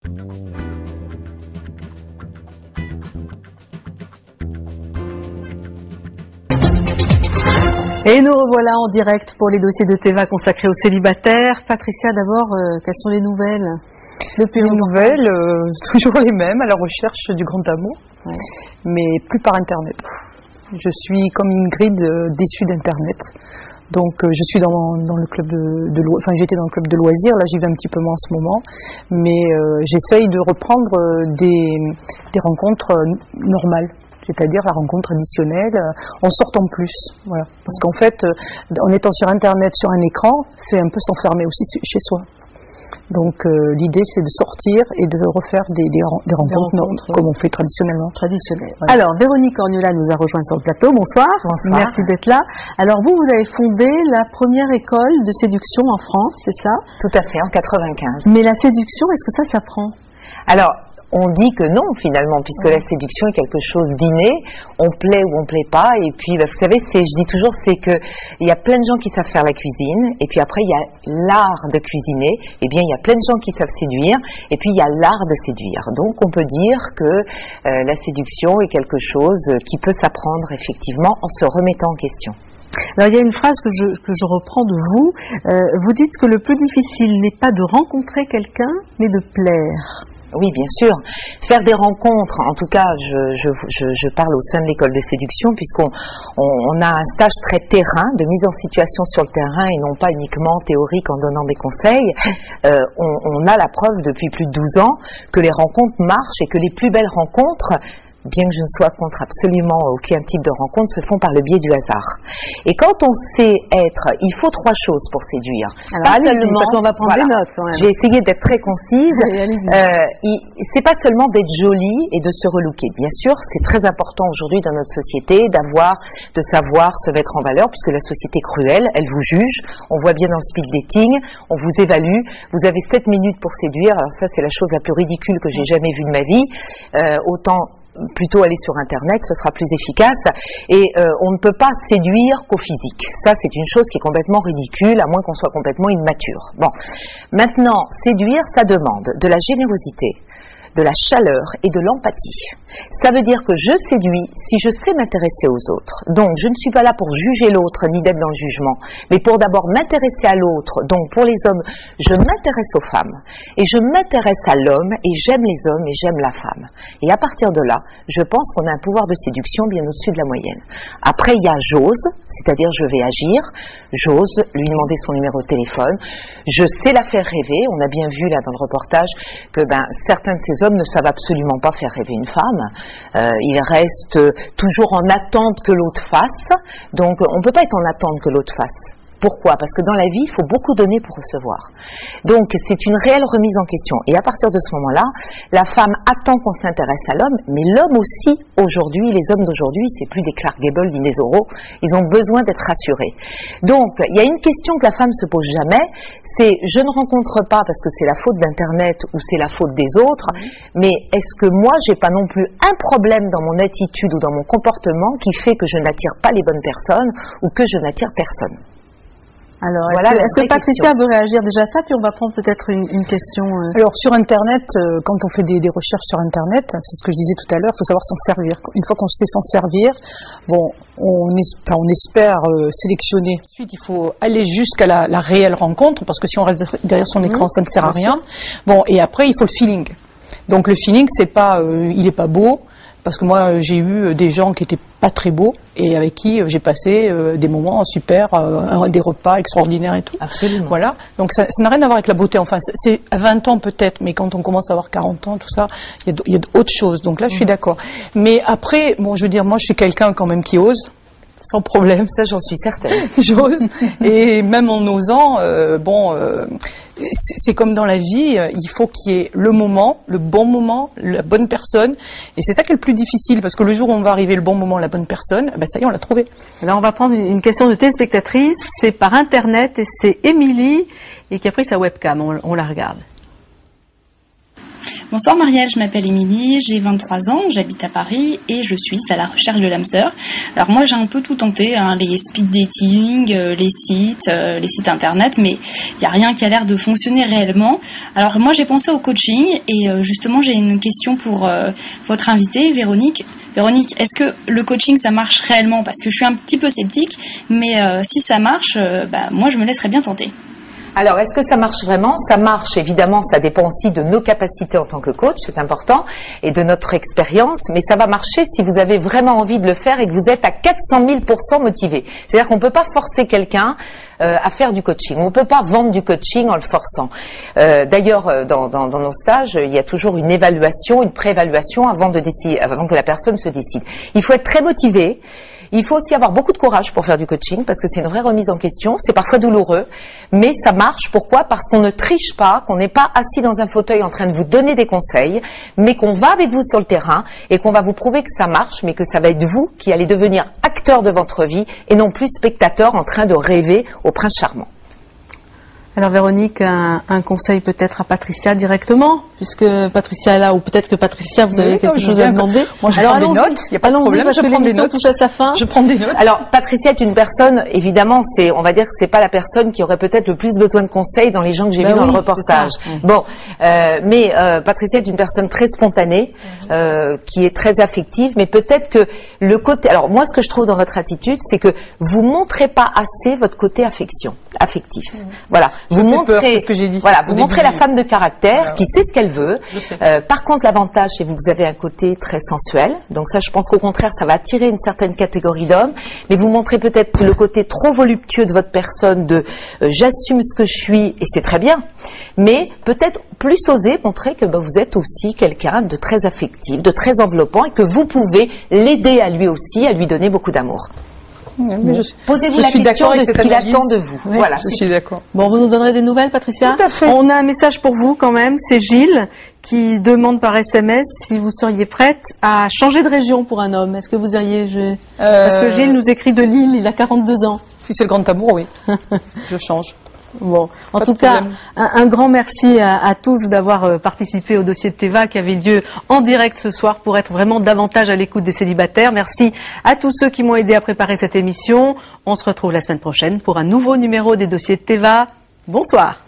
Et nous revoilà en direct pour les dossiers de Teva consacrés aux célibataires. Patricia, d'abord, quelles sont les nouvelles depuis les nouvelles, toujours les mêmes, à la recherche du grand amour, ouais. Mais plus par Internet. Je suis comme Ingrid déçue d'Internet. Donc je suis dans le club j'étais dans le club de loisirs, là j'y vais un petit peu moins en ce moment, mais j'essaye de reprendre des rencontres normales. C'est-à-dire la rencontre traditionnelle, en sortant plus, voilà. Parce qu'en fait, en étant sur Internet, sur un écran, c'est un peu s'enfermer aussi chez soi. Donc l'idée c'est de sortir et de refaire des rencontres comme on fait traditionnellement. Voilà. Alors Véronique Orniola nous a rejoint sur le plateau, bonsoir. Bonsoir. Merci d'être là. Alors vous avez fondé la première école de séduction en France, c'est ça? Tout à fait, en 95. Mais la séduction, est-ce que ça s'apprend? Alors, on dit que non finalement, puisque la séduction est quelque chose d'inné, on plaît ou on plaît pas, et puis vous savez, je dis toujours, c'est que il y a plein de gens qui savent faire la cuisine, et puis après il y a l'art de cuisiner, et bien il y a plein de gens qui savent séduire, et puis il y a l'art de séduire. Donc on peut dire que la séduction est quelque chose qui peut s'apprendre effectivement en se remettant en question. Alors il y a une phrase que je reprends de vous, vous dites que le plus difficile n'est pas de rencontrer quelqu'un, mais de plaire. Oui, bien sûr. Faire des rencontres, en tout cas, je parle au sein de l'école de séduction, puisqu'on a un stage très terrain, de mise en situation sur le terrain et non pas uniquement théorique en donnant des conseils. On a la preuve depuis plus de 12 ans que les rencontres marchent et que les plus belles rencontres, bien que je ne sois contre absolument aucun type de rencontre, se font par le biais du hasard. Et quand on sait il faut 3 choses pour séduire. Alors, pas seulement, parce qu'on va prendre des notes quand même. J'ai essayé d'être très concise. C'est pas seulement d'être jolie et de se relooker. Bien sûr, c'est très important aujourd'hui dans notre société de savoir se mettre en valeur, puisque la société est cruelle, elle vous juge. On voit bien dans le speed dating, on vous évalue. Vous avez 7 minutes pour séduire. Alors ça, c'est la chose la plus ridicule que j'ai jamais vue de ma vie. Autant plutôt aller sur Internet, ce sera plus efficace, et on ne peut pas séduire qu'au physique. Ça, c'est une chose qui est complètement ridicule, à moins qu'on soit complètement immature. Bon, maintenant, séduire, ça demande de la générosité, de la chaleur et de l'empathie. Ça veut dire que je séduis si je sais m'intéresser aux autres. Donc, je ne suis pas là pour juger l'autre ni d'être dans le jugement, mais pour d'abord m'intéresser à l'autre. Donc, pour les hommes, je m'intéresse aux femmes et je m'intéresse à l'homme et j'aime les hommes et j'aime la femme. Et à partir de là, je pense qu'on a un pouvoir de séduction bien au-dessus de la moyenne. Après, il y a j'ose, c'est-à-dire je vais agir, j'ose lui demander son numéro de téléphone, je sais la faire rêver. On a bien vu là dans le reportage que certains de ces hommes ne savent absolument pas faire rêver une femme. Ils restent toujours en attente que l'autre fasse. Donc on ne peut pas être en attente que l'autre fasse. Pourquoi? Parce que dans la vie, il faut beaucoup donner pour recevoir. Donc c'est une réelle remise en question. Et à partir de ce moment-là, la femme attend qu'on s'intéresse à l'homme, mais l'homme aussi, aujourd'hui, les hommes d'aujourd'hui, c'est plus des Clark Gable ni des Zorro, ils ont besoin d'être rassurés. Donc il y a une question que la femme se pose jamais, c'est je ne rencontre pas parce que c'est la faute d'Internet ou c'est la faute des autres, mais est-ce que moi, j'ai pas non plus un problème dans mon attitude ou dans mon comportement qui fait que je n'attire pas les bonnes personnes ou que je n'attire personne? Alors, voilà, est-ce que Patricia veut réagir déjà à ça, puis on va prendre peut-être une question Alors, sur Internet, quand on fait des recherches sur Internet, c'est ce que je disais tout à l'heure, il faut savoir s'en servir. Une fois qu'on sait s'en servir, bon, on espère sélectionner. Ensuite, il faut aller jusqu'à la réelle rencontre, parce que si on reste derrière son écran, ça ne sert à rien. Bon, et après, il faut le feeling. Donc, le feeling, c'est pas, il est pas beau, parce que moi, j'ai eu des gens qui étaient pas très beaux et avec qui j'ai passé des moments super, des repas extraordinaires et tout. Absolument. Voilà. Donc ça n'a rien à voir avec la beauté. Enfin, c'est à 20 ans peut-être, mais quand on commence à avoir 40 ans, tout ça, il y a d'autres choses. Donc là, je suis d'accord. Mais après, bon, je veux dire, moi, je suis quelqu'un quand même qui ose. Sans problème. Ça, j'en suis certaine. J'ose. Et même en osant, c'est comme dans la vie, il faut qu'il y ait le moment, le bon moment, la bonne personne. Et c'est ça qui est le plus difficile, parce que le jour où on va arriver le bon moment, la bonne personne, ben ça y est, on l'a trouvé. Alors on va prendre une question de téléspectatrice, c'est par Internet, et c'est Émilie, et qui a pris sa webcam, on la regarde. Bonsoir Marielle, je m'appelle Émilie, j'ai 23 ans, j'habite à Paris et je suis à la recherche de l'âme sœur. Alors moi j'ai un peu tout tenté, hein, les speed dating, les sites internet, mais il n'y a rien qui a l'air de fonctionner réellement. Alors moi j'ai pensé au coaching et justement j'ai une question pour votre invitée Véronique. Véronique, est-ce que le coaching ça marche réellement? Parce que je suis un petit peu sceptique, mais si ça marche, moi je me laisserais bien tenter. Alors, est-ce que ça marche vraiment? Ça marche, évidemment, ça dépend aussi de nos capacités en tant que coach, c'est important, et de notre expérience, mais ça va marcher si vous avez vraiment envie de le faire et que vous êtes à 400 000% motivé. C'est-à-dire qu'on ne peut pas forcer quelqu'un à faire du coaching. On ne peut pas vendre du coaching en le forçant. D'ailleurs, dans nos stages, il y a toujours une évaluation, une préévaluation avant que la personne se décide. Il faut être très motivé. Il faut aussi avoir beaucoup de courage pour faire du coaching parce que c'est une vraie remise en question. C'est parfois douloureux, mais ça marche. Pourquoi? Parce qu'on ne triche pas, qu'on n'est pas assis dans un fauteuil en train de vous donner des conseils, mais qu'on va avec vous sur le terrain et qu'on va vous prouver que ça marche, mais que ça va être vous qui allez devenir acteur de votre vie et non plus spectateur en train de rêver au prince charmant. Alors Véronique, un conseil peut-être à Patricia directement, puisque Patricia est là, ou peut-être que Patricia, vous avez quelque chose à demander. Moi je prends des notes, il n'y a pas de problème, je prends des notes. Touche à sa fin. Je prends des notes. Alors Patricia est une personne, évidemment, on va dire que c'est pas la personne qui aurait peut-être le plus besoin de conseils dans les gens que j'ai vus dans le reportage. Bon, mais Patricia est une personne très spontanée, qui est très affective, mais peut-être que le côté, alors moi ce que je trouve dans votre attitude, c'est que vous montrez pas assez votre côté affectif. Voilà. Vous montrez, vous montrez la femme de caractère qui sait ce qu'elle veut. Par contre, l'avantage, c'est que vous avez un côté très sensuel. Donc ça, je pense qu'au contraire, ça va attirer une certaine catégorie d'hommes. Mais vous montrez peut-être le côté trop voluptueux de votre personne, de j'assume ce que je suis, et c'est très bien. Mais peut-être plus oser montrer que vous êtes aussi quelqu'un de très affectif, de très enveloppant, et que vous pouvez l'aider à lui aussi, à lui donner beaucoup d'amour. Posez-vous la question de ce qu'il attend de vous. Oui, voilà, je suis d'accord. Bon, vous nous donnerez des nouvelles, Patricia? Tout à fait. On a un message pour vous quand même. C'est Gilles qui demande par SMS si vous seriez prête à changer de région pour un homme. Est-ce que vous iriez... Parce que Gilles nous écrit de Lille, il a 42 ans. Si c'est le grand amour, oui. Je change. Bon, en tout cas, un grand merci à tous d'avoir participé au dossier de Teva qui avait lieu en direct ce soir pour être vraiment davantage à l'écoute des célibataires. Merci à tous ceux qui m'ont aidé à préparer cette émission. On se retrouve la semaine prochaine pour un nouveau numéro des dossiers de Teva. Bonsoir.